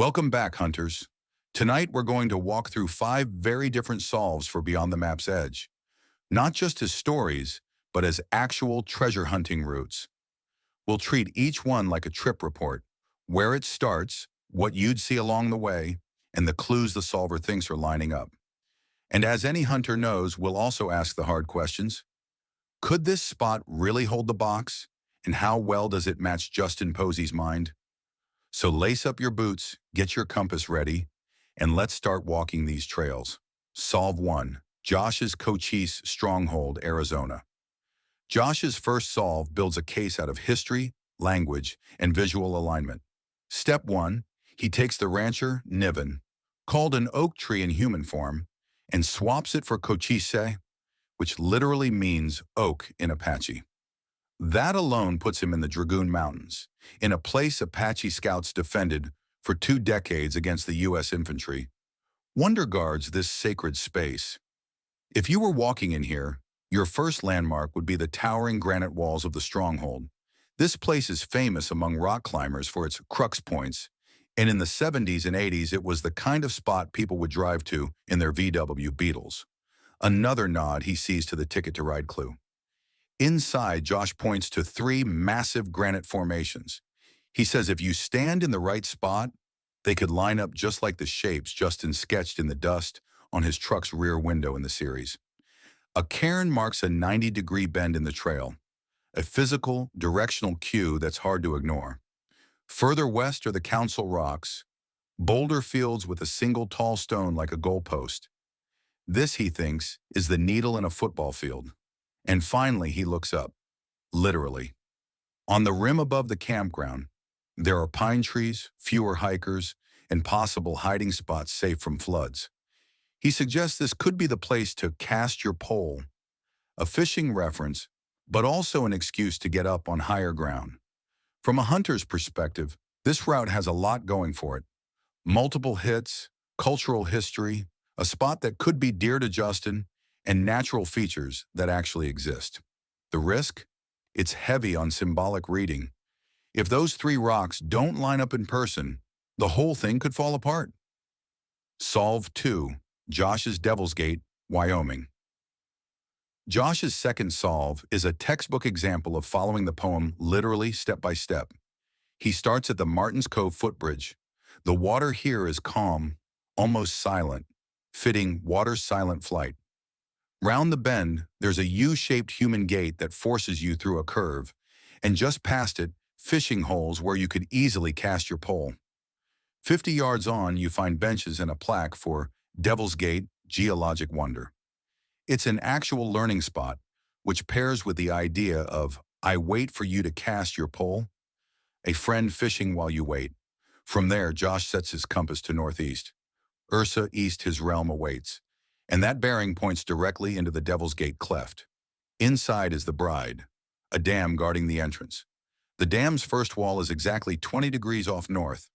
Welcome back, hunters. Tonight we're going to walk through 5 very different solves for Beyond the Map's Edge, not just as stories, but as actual treasure hunting routes. We'll treat each one like a trip report, where it starts, what you'd see along the way, and the clues the solver thinks are lining up. And as any hunter knows, we'll also ask the hard questions. Could this spot really hold the box? And how well does it match Justin Posey's mind? So lace up your boots, get your compass ready, and let's start walking these trails. Solve 1. Josh's Cochise Stronghold, Arizona. Josh's first solve builds a case out of history, language, and visual alignment. Step 1. He takes the rancher, Niven, called an oak tree in human form, and swaps it for Cochise, which literally means oak in Apache. That alone puts him in the Dragoon Mountains, in a place Apache scouts defended for 2 decades against the U.S. infantry. Wonder guards this sacred space. If you were walking in here, your first landmark would be the towering granite walls of the Stronghold. This place is famous among rock climbers for its crux points, and in the 70s and 80s it was the kind of spot people would drive to in their VW Beetles. Another nod he sees to the Ticket to Ride clue. Inside, Josh points to 3 massive granite formations. He says if you stand in the right spot, they could line up just like the shapes Justin sketched in the dust on his truck's rear window in the series. A cairn marks a 90-degree bend in the trail, a physical, directional cue that's hard to ignore. Further west are the Council Rocks, boulder fields with a single tall stone like a goalpost. This, he thinks, is the needle in a football field. And finally, he looks up, literally. On the rim above the campground, there are pine trees, fewer hikers, and possible hiding spots safe from floods. He suggests this could be the place to cast your pole, a fishing reference, but also an excuse to get up on higher ground. From a hunter's perspective, this route has a lot going for it. Multiple hits, cultural history, a spot that could be dear to Justin, and natural features that actually exist. The risk? It's heavy on symbolic reading. If those 3 rocks don't line up in person, the whole thing could fall apart. Solve 2. Josh's Devil's Gate, Wyoming. Josh's second solve is a textbook example of following the poem literally step by step. He starts at the Martin's Cove footbridge. The water here is calm, almost silent, fitting water's silent flight. Round the bend, there's a U-shaped human gate that forces you through a curve, and just past it, fishing holes where you could easily cast your pole. 50 yards on, you find benches and a plaque for Devil's Gate, Geologic Wonder. It's an actual learning spot, which pairs with the idea of, I wait for you to cast your pole, a friend fishing while you wait. From there, Josh sets his compass to northeast. Ursa east his realm awaits, and that bearing points directly into the Devil's Gate cleft. Inside is the bride, a dam guarding the entrance. The dam's first wall is exactly 20 degrees off north,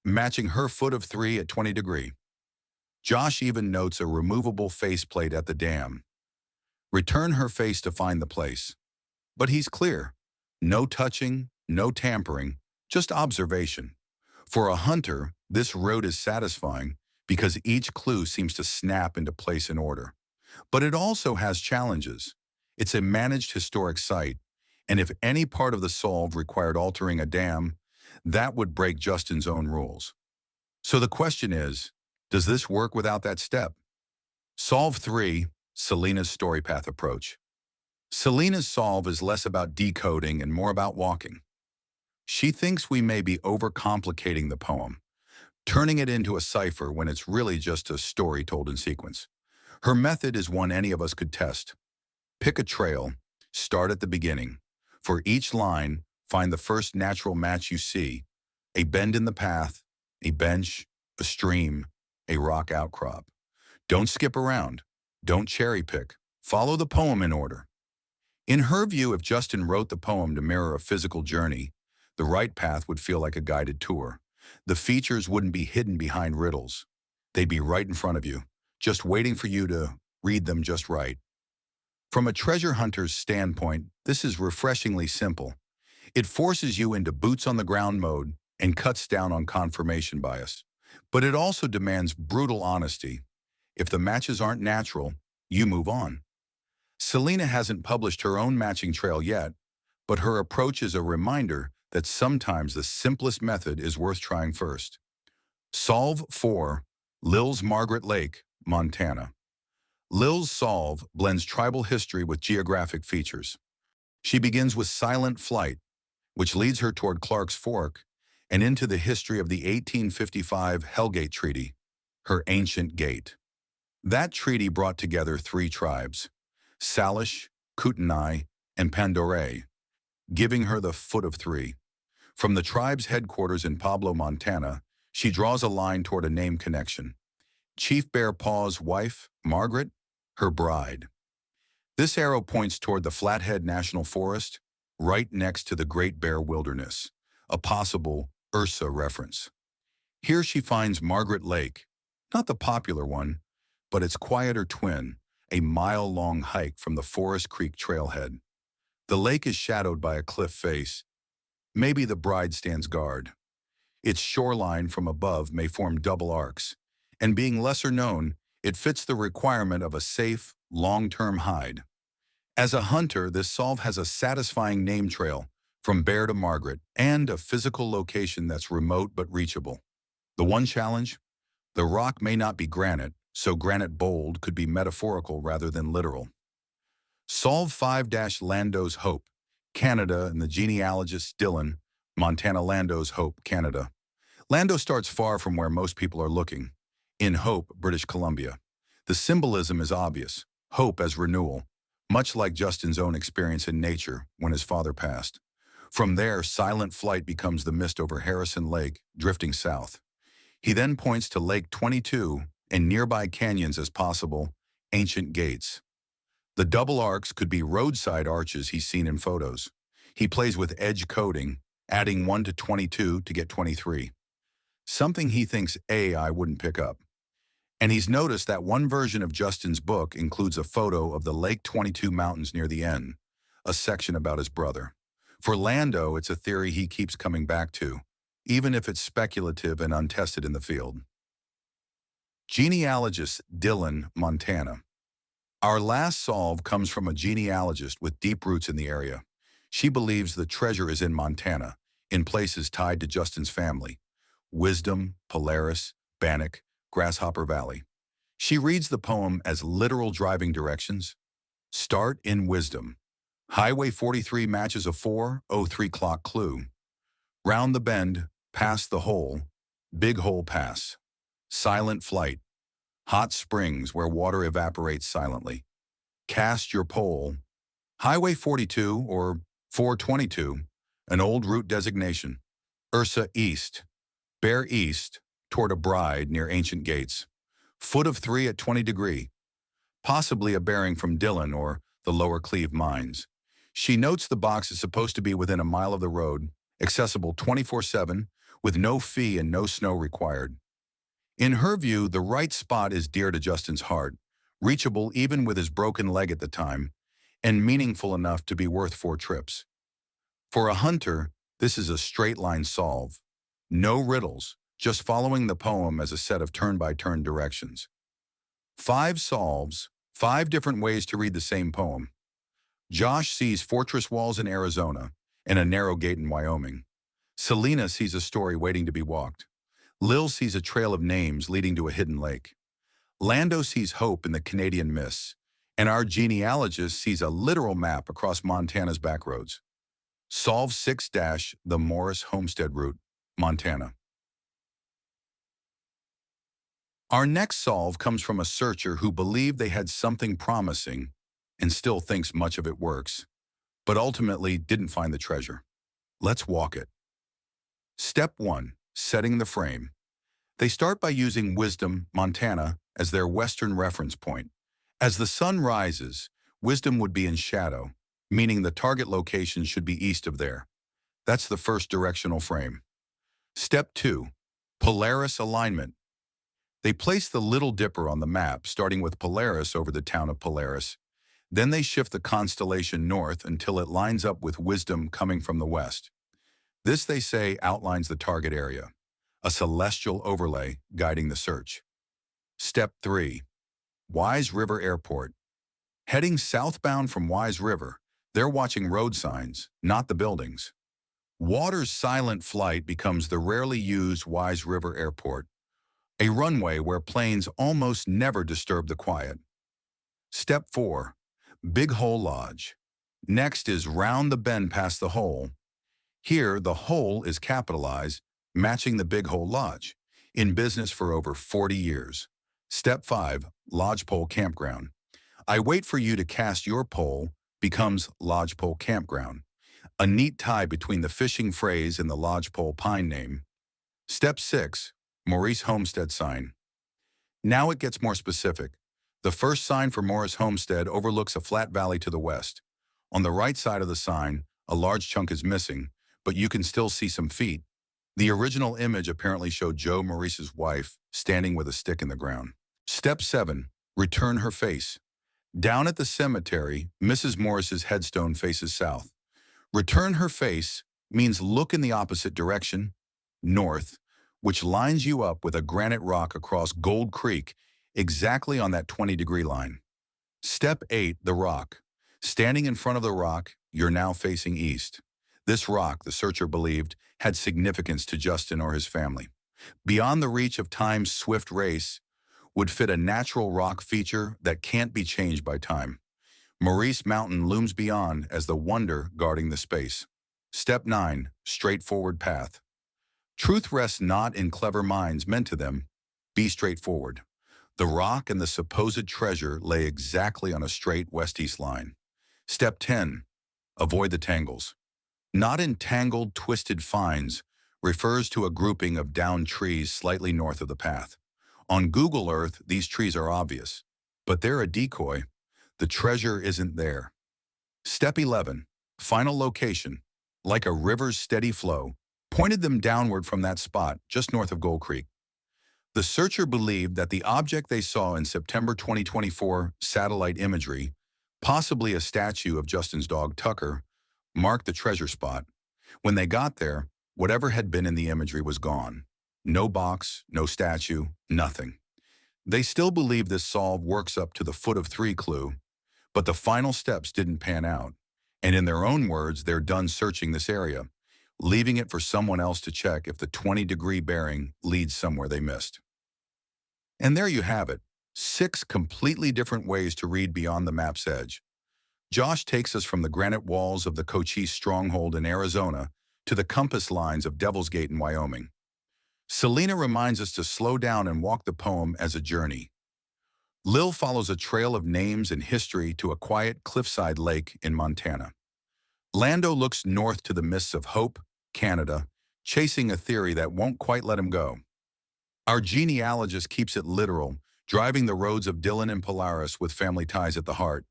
matching her foot of 3 at 20 degree. Josh even notes a removable faceplate at the dam. Return her face to find the place. But he's clear. No touching, no tampering, just observation. For a hunter, this road is satisfying because each clue seems to snap into place in order. But it also has challenges. It's a managed historic site, and if any part of the solve required altering a dam, that would break Justin's own rules. So the question is, does this work without that step? Solve 3, Selena's story path approach. Selena's solve is less about decoding and more about walking. She thinks we may be overcomplicating the poem, turning it into a cipher when it's really just a story told in sequence. Her method is one any of us could test. Pick a trail, start at the beginning. For each line, find the first natural match you see, a bend in the path, a bench, a stream, a rock outcrop. Don't skip around. Don't cherry pick. Follow the poem in order. In her view, if Justin wrote the poem to mirror a physical journey, the right path would feel like a guided tour. The features wouldn't be hidden behind riddles. They'd be right in front of you, just waiting for you to read them just right. From a treasure hunter's standpoint, this is refreshingly simple. It forces you into boots-on-the-ground mode and cuts down on confirmation bias. But it also demands brutal honesty. If the matches aren't natural, you move on. Selena hasn't published her own matching trail yet, but her approach is a reminder that sometimes the simplest method is worth trying first. Solve 4. Lil's Margaret Lake, Montana. Lil's solve blends tribal history with geographic features. She begins with silent flight, which leads her toward Clark's Fork and into the history of the 1855 Hellgate Treaty, her ancient gate. That treaty brought together 3 tribes, Salish, Kootenai, and Pandore, giving her the foot of 3. From the tribe's headquarters in Pablo, Montana, she draws a line toward a name connection. Chief Bear Paw's wife, Margaret, her bride. This arrow points toward the Flathead National Forest, right next to the Great Bear Wilderness, a possible Ursa reference. Here she finds Margaret Lake, not the popular one, but its quieter twin, a mile-long hike from the Forest Creek trailhead. The lake is shadowed by a cliff face. Maybe the bride stands guard. Its shoreline from above may form double arcs, and being lesser known, it fits the requirement of a safe, long-term hide. As a hunter, this solve has a satisfying name trail, from Bear to Margaret, and a physical location that's remote but reachable. The one challenge? The rock may not be granite, so granite bold could be metaphorical rather than literal. Solve 5 Lando's Hope, Canada, and the genealogist Dylan, Montana. Lando's Hope, Canada. Lando starts far from where most people are looking, in Hope, British Columbia. The symbolism is obvious, hope as renewal, much like Justin's own experience in nature when his father passed. From there, silent flight becomes the mist over Harrison Lake, drifting south. He then points to Lake 22 and nearby canyons as possible ancient gates. The double arcs could be roadside arches he's seen in photos. He plays with edge coding, adding 1 to 22 to get 23. Something he thinks AI wouldn't pick up. And he's noticed that one version of Justin's book includes a photo of the Lake 22 mountains near the end, a section about his brother. For Lando, it's a theory he keeps coming back to, even if it's speculative and untested in the field. Genealogist Dylan, Montana. Our last solve comes from a genealogist with deep roots in the area. She believes the treasure is in Montana, in places tied to Justin's family. Wisdom, Polaris, Bannock, Grasshopper Valley. She reads the poem as literal driving directions. Start in Wisdom. Highway 43 matches a 4:03 clock clue. Round the bend, past the hole, Big Hole Pass. Silent flight. Hot springs where water evaporates silently. Cast your pole. Highway 42 or 422, an old route designation. Ursa East. Bear East, toward a bride near ancient gates. Foot of 3 at 20 degree. Possibly a bearing from Dylan or the Lower Cleve Mines. She notes the box is supposed to be within a mile of the road, accessible 24/7, with no fee and no snow required. In her view, the right spot is dear to Justin's heart, reachable even with his broken leg at the time, and meaningful enough to be worth 4 trips. For a hunter, this is a straight-line solve. No riddles, just following the poem as a set of turn-by-turn directions. 5 solves, 5 different ways to read the same poem. Josh sees fortress walls in Arizona and a narrow gate in Wyoming. Selena sees a story waiting to be walked. Lil sees a trail of names leading to a hidden lake. Lando sees hope in the Canadian mists, and our genealogist sees a literal map across Montana's backroads. Solve 6 the Morris Homestead Route, Montana. Our next solve comes from a searcher who believed they had something promising and still thinks much of it works, but ultimately didn't find the treasure. Let's walk it. Step 1. Setting the frame. They start by using Wisdom, Montana, as their western reference point. As the sun rises, Wisdom would be in shadow, meaning the target location should be east of there. That's the first directional frame. Step 2. Polaris alignment. They place the Little Dipper on the map, starting with Polaris over the town of Polaris. Then they shift the constellation north until it lines up with Wisdom coming from the west. This, they say, outlines the target area, a celestial overlay guiding the search. Step 3. Wise River Airport. Heading southbound from Wise River, they're watching road signs, not the buildings. Water's silent flight becomes the rarely used Wise River Airport, a runway where planes almost never disturb the quiet. Step 4. Big Hole Lodge. Next is round the bend past the hole. Here, the hole is capitalized, matching the Big Hole Lodge, in business for over 40 years. Step 5. Lodgepole Campground. I wait for you to cast your pole becomes Lodgepole Campground, a neat tie between the fishing phrase and the lodgepole pine name. Step 6. Maurice Homestead Sign. Now it gets more specific. The first sign for Morris Homestead overlooks a flat valley to the west. On the right side of the sign, a large chunk is missing, but you can still see some feet. The original image apparently showed Joe Maurice's wife standing with a stick in the ground. Step 7. Return her face. Down at the cemetery, Mrs. Morris's headstone faces south. Return her face means look in the opposite direction, north, which lines you up with a granite rock across Gold Creek, exactly on that 20-degree line. Step 8. The rock. Standing in front of the rock, you're now facing east. This rock, the searcher believed, had significance to Justin or his family. Beyond the reach of time's swift race, would fit a natural rock feature that can't be changed by time. Maurice Mountain looms beyond as the wonder guarding the space. Step 9. Straightforward path. Truth rests not in clever minds meant to them. Be straightforward. The rock and the supposed treasure lay exactly on a straight west-east line. Step 10. Avoid the tangles. Not entangled, twisted finds refers to a grouping of downed trees slightly north of the path. On Google Earth, these trees are obvious, but they're a decoy. The treasure isn't there. Step 11. Final location. Like a river's steady flow, pointed them downward from that spot just north of Gold Creek. The searcher believed that the object they saw in September 2024 satellite imagery, possibly a statue of Justin's dog Tucker, marked the treasure spot. When they got there, whatever had been in the imagery was gone. No box, no statue, nothing. They still believe this solve works up to the foot of 3 clue, but the final steps didn't pan out. And in their own words, they're done searching this area, leaving it for someone else to check if the 20-degree bearing leads somewhere they missed. And there you have it, 6 completely different ways to read beyond the map's edge. Josh takes us from the granite walls of the Cochise Stronghold in Arizona to the compass lines of Devil's Gate in Wyoming. Selena reminds us to slow down and walk the poem as a journey. Lil follows a trail of names and history to a quiet cliffside lake in Montana. Lando looks north to the mists of Hope, Canada, chasing a theory that won't quite let him go. Our genealogist keeps it literal, driving the roads of Dillon and Polaris with family ties at the heart.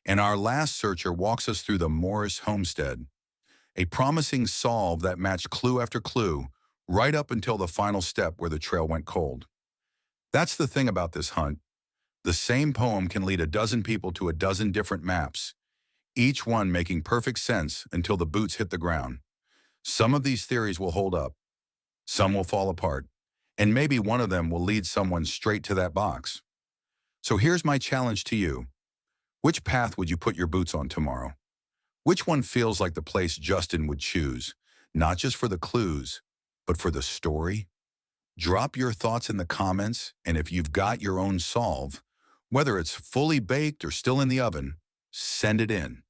And our last searcher walks us through the Morris Homestead, a promising solve that matched clue after clue, right up until the final step where the trail went cold. That's the thing about this hunt. The same poem can lead a dozen people to a dozen different maps, each one making perfect sense until the boots hit the ground. Some of these theories will hold up, some will fall apart, and maybe one of them will lead someone straight to that box. So here's my challenge to you. Which path would you put your boots on tomorrow? Which one feels like the place Justin would choose, not just for the clues, but for the story? Drop your thoughts in the comments, and if you've got your own solve, whether it's fully baked or still in the oven, send it in.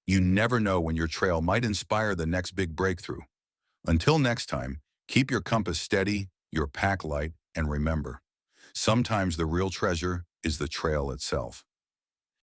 You never know when your trail might inspire the next big breakthrough. Until next time, keep your compass steady, your pack light, and remember, sometimes the real treasure is the trail itself.